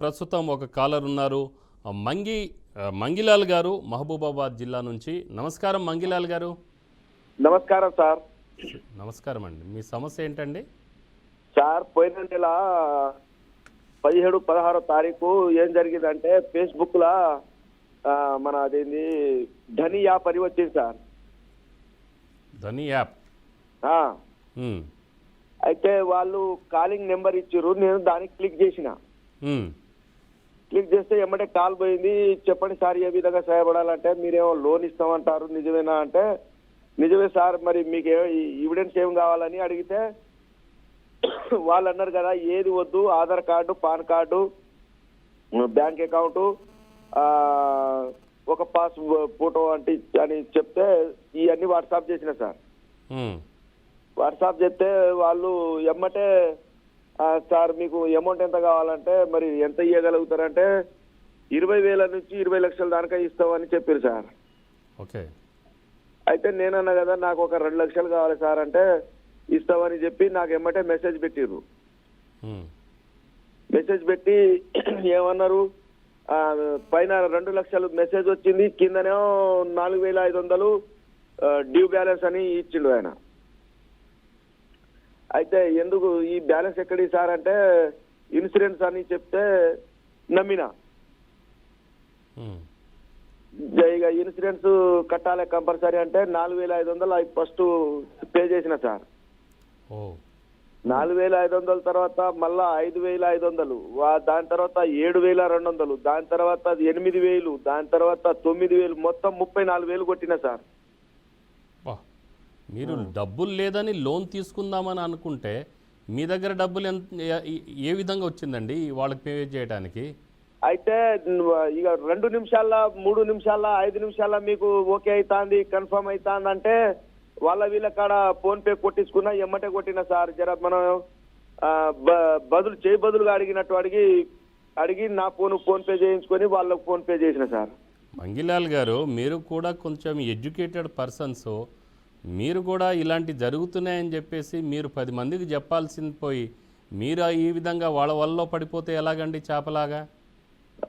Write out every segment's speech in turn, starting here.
ప్రస్తుతం ఒక కాలర్ ఉన్నారు. మంగిలాల్ గారు మహబూబాబాద్ జిల్లా నుంచి. నమస్కారం మంగిలాల్ గారు. నమస్కారం సార్. నమస్కారం అండి. మీ సమస్య ఏంటండి? సార్ పోయిన నెల 17, 16 తారీఖు ఏం జరిగిందంటే ఫేస్బుక్ లా మన అదేంది ధని యాప్ అని వచ్చింది సార్. ధని యాప్. ఆ, అయితే వాళ్ళు కాలింగ్ నెంబర్ ఇచ్చారు. నేను దానికి క్లిక్ చేసిన. క్లిక్ చేస్తే ఎమ్మటే కాల్ పోయింది. చెప్పండి సార్ ఏ విధంగా సహాయపడాలంటే, మీరేమో లోన్ ఇస్తామంటారు నిజమేనా అంటే, నిజమే సార్, మరి మీకు ఎవిడెన్స్ ఏం కావాలని అడిగితే వాళ్ళు అన్నారు కదా ఏది వద్దు, Aadhaar card, pan card, bank account, ఒక పాస్ ఫోటో అని చెప్తే ఇవన్నీ వాట్సాప్ చేసిన సార్. వాట్సాప్ చేస్తే వాళ్ళు ఎమ్మటే సార్ మీకు అమౌంట్ ఎంత కావాలంటే మరి ఎంత ఇవ్వగలుగుతారంటే 20,000 నుంచి 20 లక్షల దానికా ఇస్తామని చెప్పారు సార్. ఓకే. అయితే నేనన్నా కదా నాకు ఒక 2 లక్షలు కావాలి సార్ అంటే ఇస్తామని చెప్పి నాకు ఎమ్మటే మెసేజ్ పెట్టిర్రు. మెసేజ్ పెట్టి ఏమన్నారు, పైన 2 లక్షలు మెసేజ్ వచ్చింది, కిందనేమో 4,500 డ్యూ బ్యాలెన్స్ అని ఇచ్చిండు ఆయన. అయితే ఎందుకు ఈ బ్యాలెన్స్ ఎక్కడి సార్ అంటే ఇన్సూరెన్స్ అని చెప్తే నమ్మిన. ఇక ఇన్సూరెన్స్ కట్టాలి కంపల్సరీ అంటే 4,500 ఫస్ట్ పే చేసిన సార్. 4,500 తర్వాత మళ్ళా 5,500, దాని తర్వాత 7,200, దాని తర్వాత 8,000, దాని తర్వాత 9,000, మొత్తం 34,000 కొట్టిన సార్. మీరు డబ్బులు లేదని లోన్ తీసుకుందామని అనుకుంటే మీ దగ్గర డబ్బులు ఏ విధంగా వచ్చిందండి వాళ్ళకి పే చేయడానికి? అయితే ఇక 2 నిమిషాల 3 నిమిషాల 5 నిమిషాల మీకు ఓకే అవుతుంది, కన్ఫర్మ్ అవుతుంది అంటే వీళ్ళ కాడ ఫోన్ పే కొట్టించుకున్నా ఎమ్మటే కొట్టిన సార్. జర మనం బదులుగా అడిగినట్టు అడిగి నా ఫోన్ పే చేయించుకొని వాళ్ళకు ఫోన్ పే చేసిన సార్. మంగిలాల్ గారు, మీరు కూడా కొంచెం ఎడ్యుకేటెడ్ పర్సన్స్, మీరు కూడా ఇలాంటి జరుగుతున్నాయని చెప్పేసి మీరు 10 మందికి చెప్పాల్సింది పోయి మీరు ఈ విధంగా వాళ్ళ వల్ల పడిపోతే ఎలాగండి చేపలాగా?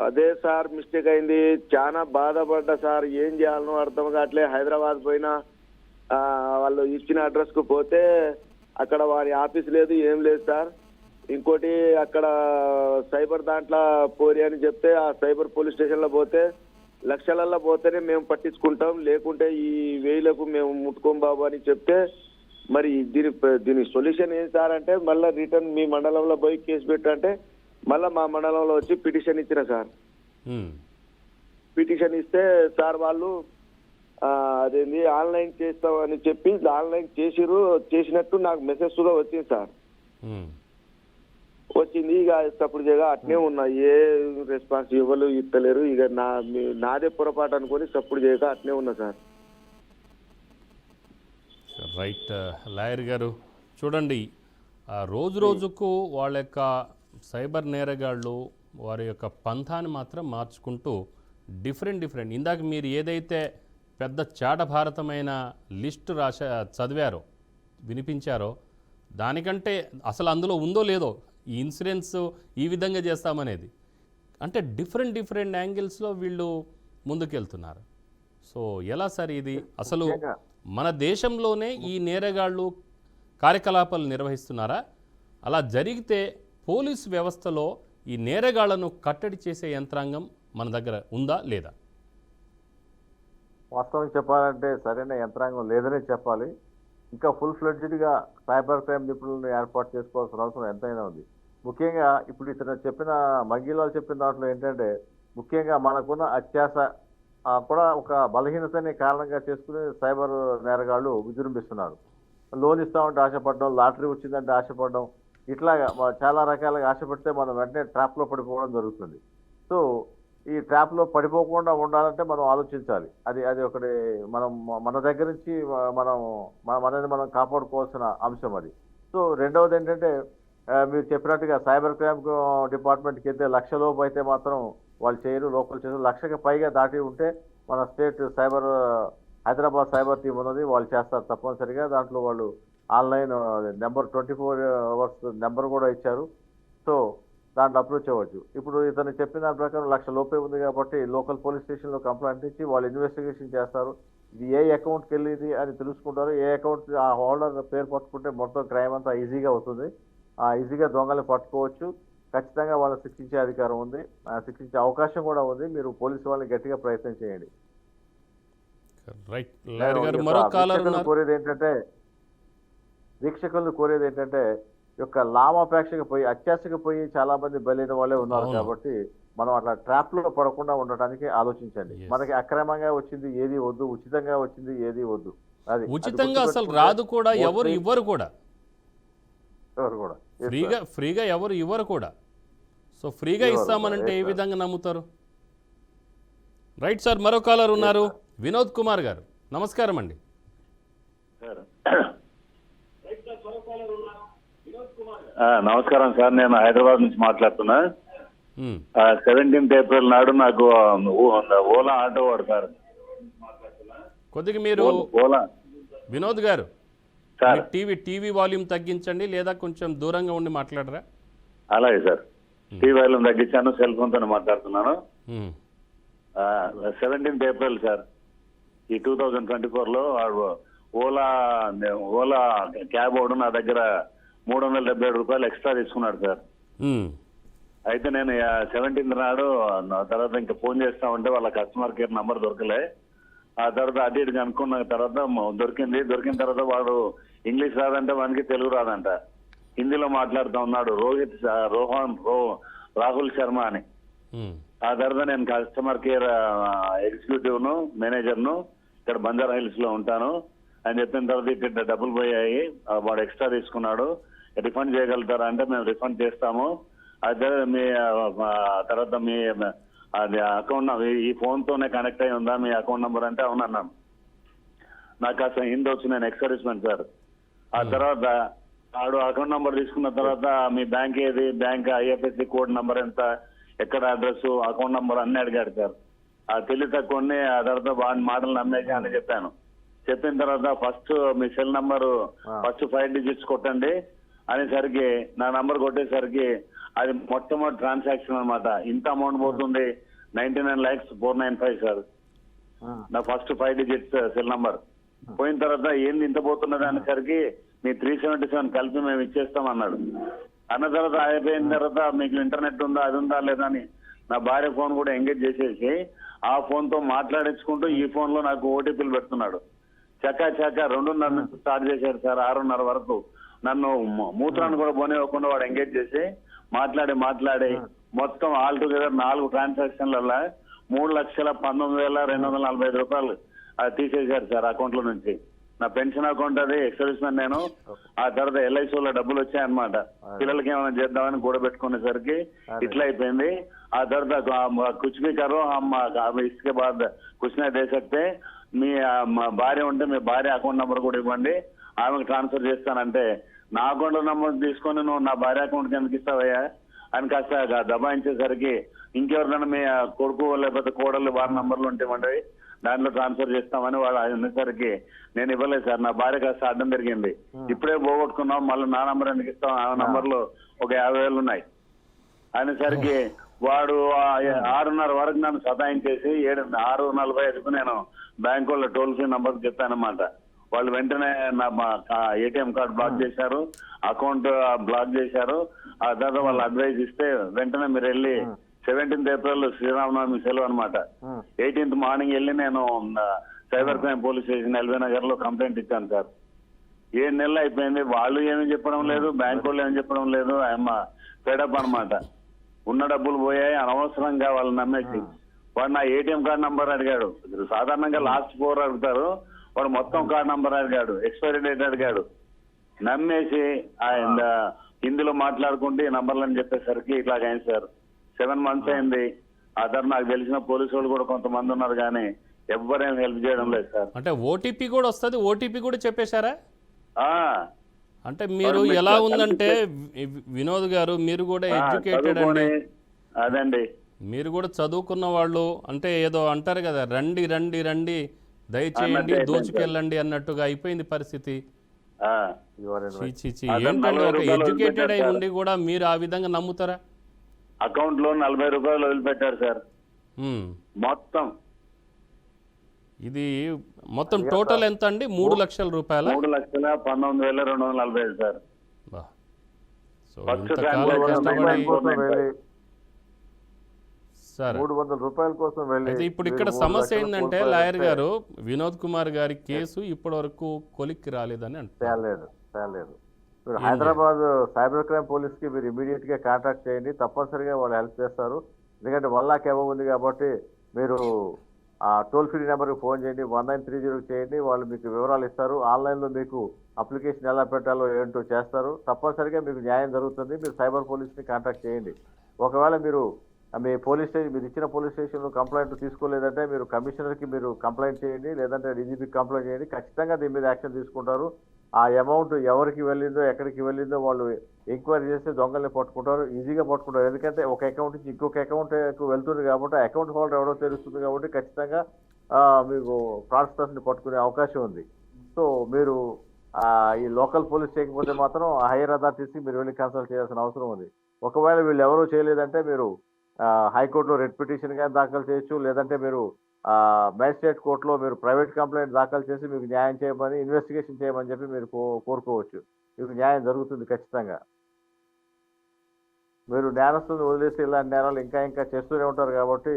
అదే సార్ మిస్టేక్ అయింది. చాలా బాధపడ్డా సార్. ఏం చేయాలనో అర్థం కావట్లే. హైదరాబాద్ పోయినా వాళ్ళు ఇచ్చిన అడ్రస్ కు పోతే అక్కడ వారి ఆఫీస్ లేదు, ఏం లేదు సార్. ఇంకోటి అక్కడ సైబర్ దాంట్లో పోరి అని చెప్తే ఆ సైబర్ పోలీస్ స్టేషన్ లో పోతే లక్షలల్లో పోతేనే మేము పట్టించుకుంటాం, లేకుంటే ఈ 1000లకు మేము ముట్టుకోం బాబు అని చెప్తే మరి దీని సొల్యూషన్ ఏం సార్ అంటే మళ్ళీ రిటర్న్ మీ మండలంలో పోయి కేసు పెట్టంటే మళ్ళీ మా మండలంలో వచ్చి పిటిషన్ ఇచ్చిన సార్. పిటిషన్ ఇస్తే సార్ వాళ్ళు అదేంది ఆన్లైన్ చేస్తామని చెప్పి ఆన్లైన్ చేసినట్టు నాకు మెసేజ్ కూడా వచ్చింది సార్. వచ్చింది. ఇక తప్పుడు చేయగా అట్నే ఉన్నా, ఏ రెస్పాన్స్ ఇవ్వలు ఇస్తలేరు. ఇక నాదే పొరపాటు అనుకొని తప్పుడు చేయగా అట్నే ఉన్నా సార్. రైట్. లాయర్ గారు చూడండి, రోజు రోజుకు వాళ్ళ యొక్క సైబర్ నేరగాళ్ళు వారి యొక్క పంథాన్ని మాత్రం మార్చుకుంటూ డిఫరెంట్ ఇందాక మీరు ఏదైతే పెద్ద చాటభారతమైన లిస్ట్ చదివారో వినిపించారో దానికంటే అసలు అందులో ఉందో లేదో ఈ ఇన్సూరెన్స్ ఈ విధంగా చేస్తామనేది, అంటే డిఫరెంట్ యాంగిల్స్లో వీళ్ళు ముందుకెళ్తున్నారు. సో ఎలా సార్ ఇది? అసలు మన దేశంలోనే ఈ నేరగాళ్ళు కార్యకలాపాలు నిర్వహిస్తున్నారా? అలా జరిగితే పోలీసు వ్యవస్థలో ఈ నేరగాళ్లను కట్టడి చేసే యంత్రాంగం మన దగ్గర ఉందా లేదా? వాస్తవం చెప్పాలంటే సరైన యంత్రాంగం లేదనే చెప్పాలి. ఇంకా ఫుల్ ఫ్లెడ్జ్డ్గా సైబర్ క్రైమ్ నిపుణులను ఏర్పాటు చేసుకోవాల్సిన అవసరం ఎంతైనా ఉంది. ముఖ్యంగా ఇప్పుడు ఇతను చెప్పిన మంగిలాల్ చెప్పిన దాంట్లో ఏంటంటే ముఖ్యంగా మనకున్న అత్యాశ కూడా ఒక బలహీనతని కారణంగా చేసుకుని సైబర్ నేరగాళ్ళు విజృంభిస్తున్నారు. లోన్ ఇస్తామంటే ఆశపడడం, లాటరీ వచ్చిందంటే ఆశపడడం, ఇట్లాగా చాలా రకాలుగా ఆశపడితే మనం వెంటనే ట్రాప్లో పడిపోవడం జరుగుతుంది. సో ఈ ట్రాప్లో పడిపోకుండా ఉండాలంటే మనం ఆలోచించాలి. అది ఒకటి మన దగ్గర నుంచి మనని మనం కాపాడుకోవాల్సిన అంశం అది. సో రెండవది ఏంటంటే మీరు చెప్పినట్టుగా సైబర్ క్రైమ్ డిపార్ట్మెంట్కి అయితే 1,00,000 లోపు అయితే మాత్రం వాళ్ళు చేయరు, లోకల్ చేయరు. 1,00,000కి పైగా దాటి ఉంటే మన స్టేట్ హైదరాబాద్ సైబర్ టీం ఉన్నది, వాళ్ళు చేస్తారు తప్పనిసరిగా. దాంట్లో వాళ్ళు ఆన్లైన్ నెంబర్ 24 hours నెంబర్ కూడా ఇచ్చారు. సో దాంట్లో అప్రోచ్ అవ్వచ్చు. ఇప్పుడు ఇతను చెప్పిన దాని ప్రకారం 1,00,000 లోపే ఉంది కాబట్టి లోకల్ పోలీస్ స్టేషన్లో కంప్లైంట్ ఇచ్చి వాళ్ళు ఇన్వెస్టిగేషన్ చేస్తారు. ఇది ఏ అకౌంట్కి వెళ్ళింది అని తెలుసుకుంటారు. ఏ అకౌంట్ ఆ హోల్డర్ పేరు పట్టుకుంటే మొత్తం క్రైమ్ అంతా ఈజీగా అవుతుంది. ఈజీగా దొంగల్ని పట్టుకోవచ్చు. ఖచ్చితంగా వాళ్ళని శిక్షించే అధికారం ఉంది, శిక్షించే అవకాశం కూడా ఉంది. మీరు పోలీసు వాళ్ళని గట్టిగా ప్రయత్నం చేయండి. రైట్ లాయర్ గారు, మరో కాలర్ ఉన్నారు. వీక్షకులను కోరేది ఏంటంటే యొక్క లాభాపేక్షకు పోయి అత్యాశకు పోయి చాలా మంది బలైన వాళ్ళే ఉన్నారు. అవును. కాబట్టి మనం అట్లా ట్రాప్ లో పడకుండా ఉండటానికి ఆలోచించండి. Yes. మనకి అక్రమంగా వచ్చింది ఏది వద్దు, ఉచితంగా వచ్చింది ఏది వద్దు. అది ఉచితంగా అసలు గుర్తుపెట్టుకుంటే రాదు కూడా, ఎవరు mostly ఇవ్వరు కూడా. ఎవరు కూడా. Yes, ఫ్రీగా sir. ఫ్రీగా ఎవరు ఇవ్వరు కూడా. సో ఫ్రీగా ఇవ్వరు. ఇస్తామనంటే Yes, ఏ sir. విధంగా నమ్ముతారు? రైట్ సార్, మరో కాలర్ ఉన్నారు. వినోద్ కుమార్ గారు, నమస్కారం అండి. నమస్కారం సార్, నేను హైదరాబాద్ నుంచి మాట్లాడుతున్నా. 17th ఏప్రిల్ నాడు నాకు ఓలా ఆటో వాడు సార్. కొద్దిగా మీరు ఓలా వినోద్ గారు సార్. టీవీ వాల్యూమ్ తగ్గించండి, లేదా కొంచెం దూరంగా ఉండి మాట్లాడరా? అలాగే సార్, టీవీ వాల్యూమ్ తగ్గించాను, సెల్ ఫోన్ తోనే మాట్లాడుతున్నాను. 17th ఏప్రిల్ సార్, ఈ 2024లో ఓలా క్యాబ్ వాడు నా దగ్గర 377 రూపాయలు ఎక్స్ట్రా తీసుకున్నాడు సార్. అయితే నేను 17th నాడు తర్వాత ఇంకా ఫోన్ చేస్తా ఉంటే వాళ్ళ కస్టమర్ కేర్ నంబర్ దొరకలే. ఆ తర్వాత అటు ఇటు కనుక్కున్న తర్వాత దొరికిన తర్వాత వాడు ఇంగ్లీష్ రాదంటే వానికి తెలుగు రాదంట, హిందీలో మాట్లాడుతూ ఉన్నాడు. రాహుల్ శర్మ అని. ఆ తర్వాత నేను కస్టమర్ కేర్ ఎగ్జిక్యూటివ్ ను మేనేజర్ ను ఇక్కడ బంజారా హిల్స్ లో ఉంటాను అని చెప్పిన తర్వాత ఇక్కడ డబ్బులు పోయాయి, వాడు ఎక్స్ట్రా తీసుకున్నాడు, రిఫండ్ చేయగలుగుతారా అంటే మేము రిఫండ్ చేస్తాము. అదే మీ తర్వాత మీ అది అకౌంట్ ఈ ఫోన్ తోనే కనెక్ట్ అయి ఉందా మీ అకౌంట్ నంబర్ అంటే అవునన్నాను. నాకు కాస్త హిందీ వచ్చి నేను ఎక్స్‌సర్వీస్‌మెన్ సార్. ఆ తర్వాత ఆడు అకౌంట్ నంబర్ తీసుకున్న తర్వాత మీ బ్యాంక్ ఏది, బ్యాంక్ ఐఎఫ్ఎస్సి కోడ్ నంబర్ ఎంత, ఎక్కడ అడ్రస్, అకౌంట్ నంబర్ అన్ని అడిగాడు సార్. ఆ తెలివి తక్కువని ఆ తర్వాత వాడి మాటలు నమ్మేసి అని చెప్పాను. చెప్పిన తర్వాత ఫస్ట్ మీ సెల్ నంబర్ ఫస్ట్ 5 digits కొట్టండి అనేసరికి నా నంబర్ కొట్టేసరికి అది మొట్టమొదటి ట్రాన్సాక్షన్ అన్నమాట. ఇంత అమౌంట్ పోతుంది 99,495 సార్. నా ఫస్ట్ 5 digits సెల్ నంబర్ పోయిన తర్వాత ఏంది ఇంత పోతున్నది అనేసరికి మీ 377 కలిపి మేము ఇచ్చేస్తాం అన్నాడు. అన్న తర్వాత అయిపోయిన తర్వాత మీకు ఇంటర్నెట్ ఉందా, అది ఉందా లేదా అని నా భార్య ఫోన్ కూడా ఎంగేజ్ చేసేసి ఆ ఫోన్ తో మాట్లాడించుకుంటూ ఈ ఫోన్ లో నాకు ఓటీపీలు పెడుతున్నాడు. చకా 2:30 నుంచి స్టార్ట్ చేశాడు సార్, 6:30 వరకు. నన్ను మూత్రాన్ని కూడా పోనివ్వకుండా వాడు ఎంగేజ్ చేసి మాట్లాడి మొత్తం ఆల్ టుగెదర్ 4 ట్రాన్సాక్షన్లలో 3,19,245 రూపాయలు తీసేశారు సార్ అకౌంట్ లో నుంచి. నా పెన్షన్ అకౌంట్ అది, ఎక్స్‌సర్వీస్‌మెన్ నేను. ఆ తర్వాత ఎల్ఐసిలో డబ్బులు వచ్చాయన్నమాట, పిల్లలకి ఏమైనా చేద్దామని కూడబెట్టుకునేసరికి ఇట్లా అయిపోయింది. ఆ తర్వాత కుచ్ భీ కరో హమ్ ఇస్కే బాద్ కుచ్ నహీ దే సక్తే, మీ భార్య ఉంటే మీ భార్య అకౌంట్ నంబర్ కూడా ఇవ్వండి, ఆమెకు ట్రాన్స్ఫర్ చేస్తానంటే నా అకౌంట్ నంబర్ తీసుకొని నువ్వు నా భార్య అకౌంట్కి ఎందుకు ఇస్తావయ్యా అని కాస్త దబాయించేసరికి ఇంకెవరినైనా మీ కొడుకు లేకపోతే కోడళ్ళు వారి నంబర్లు ఉంటే ఇవ్వండి, దాంట్లో ట్రాన్స్ఫర్ చేస్తామని వాడు అనేసరికి నేను ఇవ్వలేదు సార్. నా భార్య కాస్త అడ్డం పెరిగింది. ఇప్పుడే పోగొట్టుకున్నాం, మళ్ళీ నా నంబర్ ఎందుకు ఇస్తాం, ఆ నంబర్లో ఒక 50,000 ఉన్నాయి అనేసరికి వాడు 6:30 వరకు నన్ను సతాయించేసి 6:45కు నేను బ్యాంక్ వాళ్ళ టోల్ ఫ్రీ నంబర్ చెప్పానమాట. వాళ్ళు వెంటనే నా ఏటీఎం కార్డు బ్లాక్ చేశారు, అకౌంట్ బ్లాక్ చేశారు. ఆ తర్వాత వాళ్ళు అడ్వైజ్ ఇస్తే వెంటనే మీరు వెళ్ళి 17th ఏప్రిల్ శ్రీరామనవమి సెలవు అనమాట. 18th మార్నింగ్ వెళ్ళి నేను cyber crime police station LB Nagar లో కంప్లైంట్ ఇచ్చాను సార్. 7 నెలలు అయిపోయింది, వాళ్ళు ఏమీ చెప్పడం లేదు, బ్యాంక్ వాళ్ళు ఏమి చెప్పడం లేదు. ఆయమ్మ ఫెడప్ అనమాట. ఉన్న డబ్బులు పోయాయి అనవసరంగా వాళ్ళు నమ్మేసి. వాడు నా ఏటీఎం కార్డు నంబర్ అడిగాడు. సాధారణంగా లాస్ట్ 4 అడుగుతారు, వాడు మొత్తం కార్డు నంబర్ అడిగాడు, ఎక్స్పైరీ డేట్ అడిగాడు. నమ్మేసి ఆయన హిందీలో మాట్లాడుకుంటే ఈ నంబర్లని చెప్పేసరికి ఇట్లాగైంది సార్. 7 months అయింది. ఆ తర్వాత నాకు తెలిసిన పోలీసు వాళ్ళు కూడా కొంతమంది ఉన్నారు, కానీ ఎవ్వరేం హెల్ప్ చేయడం లేదు సార్. అంటే ఓటీపీ కూడా వస్తుంది, ఓటీపీ కూడా చెప్పేశారా? ఆ అంటే మీరు ఎలా ఉందంటే వినోద్ గారు, మీరు కూడా ఎడ్యుకేటెడ్ అండి, అదండి, మీరు కూడా చదువుకున్న వాళ్ళు. అంటే ఏదో అంటారు కదా, రండి రండి రండి దయచేయండి దోచుకెళ్ళండి అన్నట్టుగా అయిపోయింది పరిస్థితి. ఏంటంటే ఒక ఎడ్యుకేటెడ్ అయి ఉండి కూడా మీరు ఆ విధంగా నమ్ముతారా? అకౌంట్ లో 40 రూపాయలు వదిలిపెట్టారు సార్ మ్మ్. మొత్తం. ఇది మొత్తం టోటల్ ఎంత అండి? 3 లక్షల రూపాయల? 3,19,245 సార్. బా. సో ఫస్ట్ ఇంతకాలం ట్రాన్స్ఫర్ కష్టపడి కోసం వెళ్ళి సరే 300 రూపాయల కోసం వెళ్ళి అయితే ఇప్పుడు ఇక్కడ మీరు 3 సమస్య లక్షలు ఏంటంటే కోల్పోయారంటే లాయర్ గారు వినోద్ కుమార్ గారి కేసు ఇప్పటి వరకు కొలిక్కి రాలేదని అంటారు. తేలేదు. మీరు హైదరాబాద్ సైబర్ క్రైమ్ పోలీస్ కి మీరు ఇమీడియట్ గా కాంటాక్ట్ చేయండి, తప్పనిసరిగా వాళ్ళు హెల్ప్ చేస్తారు. ఎందుకంటే 1 లాక్ అబవ్ ఉంది కాబట్టి మీరు ఆ టోల్ ఫ్రీ నెంబర్కి ఫోన్ చేయండి, 1930 చేయండి, వాళ్ళు మీకు వివరాలు ఇస్తారు. ఆన్లైన్లో మీకు అప్లికేషన్ ఎలా పెట్టాలో ఏంటో చేస్తారు. తప్పనిసరిగా మీకు న్యాయం జరుగుతుంది. మీరు సైబర్ పోలీస్ని కాంటాక్ట్ చేయండి. ఒకవేళ మీరు మీ పోలీస్ స్టేషన్ మీరు ఇచ్చిన పోలీస్ స్టేషన్లో కంప్లైంట్ తీసుకోలేదంటే మీరు కమిషనర్కి మీరు కంప్లైంట్ చేయండి, లేదంటే డీజీపీకి కంప్లైంట్ చేయండి. ఖచ్చితంగా దీని మీద యాక్షన్ తీసుకుంటారు. ఆ అమౌంట్ ఎవరికి వెళ్ళిందో ఎక్కడికి వెళ్ళిందో వాళ్ళు ఎంక్వైరీ చేస్తే దొంగల్ని పట్టుకుంటారు, ఈజీగా పట్టుకుంటారు. ఎందుకంటే ఒక అకౌంట్ నుంచి ఇంకొక అకౌంట్కు వెళ్తుంది కాబట్టి అకౌంట్ హోల్డర్ ఎవరో తెలుస్తుంది కాబట్టి ఖచ్చితంగా మీకు ఫ్రాడ్స్టర్స్ని పట్టుకునే అవకాశం ఉంది. సో మీరు ఈ లోకల్ పోలీస్ చేయకపోతే మాత్రం హైయర్ అథారిటీస్కి మీరు వెళ్ళి కన్సల్ట్ చేయాల్సిన అవసరం ఉంది. ఒకవేళ వీళ్ళు ఎవరూ చేయలేదంటే మీరు హైకోర్టులో రెడ్ పిటిషన్ కానీ దాఖలు చేయొచ్చు, లేదంటే మీరు మ్యాజిస్ట్రేట్ కోర్టులో మీరు ప్రైవేట్ కంప్లైంట్ దాఖలు చేసి మీకు న్యాయం చేయమని ఇన్వెస్టిగేషన్ చేయమని చెప్పి మీరు కోరుకోవచ్చు. మీకు న్యాయం జరుగుతుంది ఖచ్చితంగా. మీరు నేరస్తులను వదిలేసి ఇలాంటి నేరాలు ఇంకా చేస్తూనే ఉంటారు కాబట్టి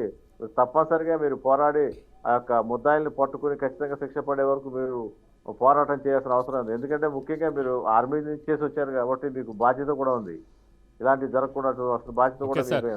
తప్పనిసరిగా మీరు పోరాడి ఆ యొక్క ముద్దాయిల్ని పట్టుకుని ఖచ్చితంగా శిక్ష పడే వరకు మీరు పోరాటం చేయాల్సిన అవసరం ఉంది. ఎందుకంటే ముఖ్యంగా మీరు ఆర్మీ నుంచి చేసి వచ్చారు కాబట్టి మీకు బాధ్యత కూడా ఉంది. ఇలాంటివి జరగకుండా బాధ్యత కూడా ఓకే సార్. మీపై ఉంది.